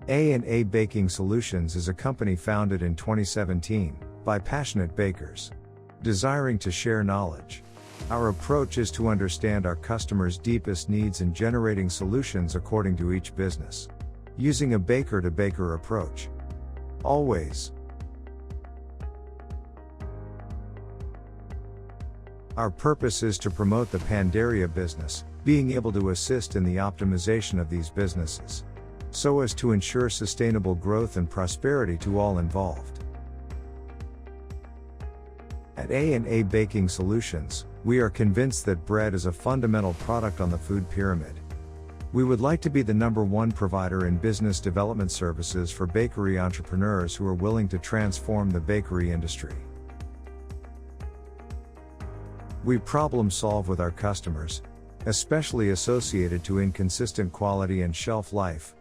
A&A Baking Solutions is a company founded in 2017 by passionate bakers desiring to share knowledge. Our approach is to understand our customers' deepest needs and generating solutions according to each business, using a baker-to-baker approach. Always. Our purpose is to promote the Pandaria business, being able to assist in the optimization of these businesses, so as to ensure sustainable growth and prosperity to all involved. At A&A Baking Solutions, we are convinced that bread is a fundamental product on the food pyramid. We would like to be the #1 provider in business development services for bakery entrepreneurs who are willing to transform the bakery industry. We problem solve with our customers, especially associated to inconsistent quality and shelf life.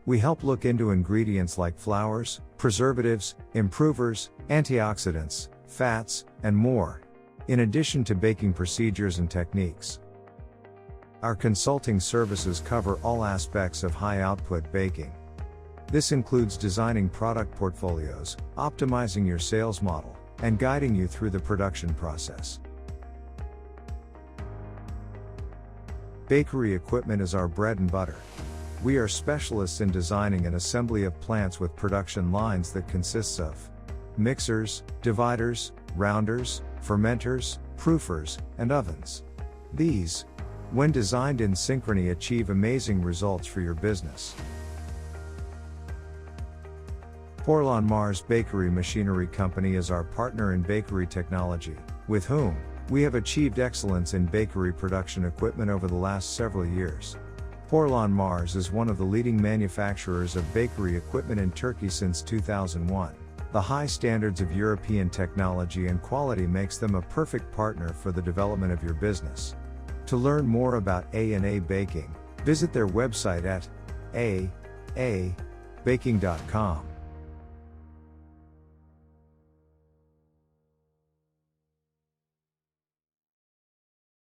We help look into ingredients like flours, preservatives, improvers, antioxidants, fats, and more, in addition to baking procedures and techniques. Our consulting services cover all aspects of high-output baking. This includes designing product portfolios, optimizing your sales model, and guiding you through the production process. Bakery equipment is our bread and butter. We are specialists in designing an assembly of plants with production lines that consists of mixers, dividers, rounders, fermenters, proofers, and ovens. These, when designed in synchrony, achieve amazing results for your business. Portland Mars Bakery Machinery Company is our partner in bakery technology, with whom we have achieved excellence in bakery production equipment over the last several years. Portland Mars is one of the leading manufacturers of bakery equipment in Turkey since 2001. The high standards of European technology and quality makes them a perfect partner for the development of your business. To learn more about A&A Baking, visit their website at aabaking.com.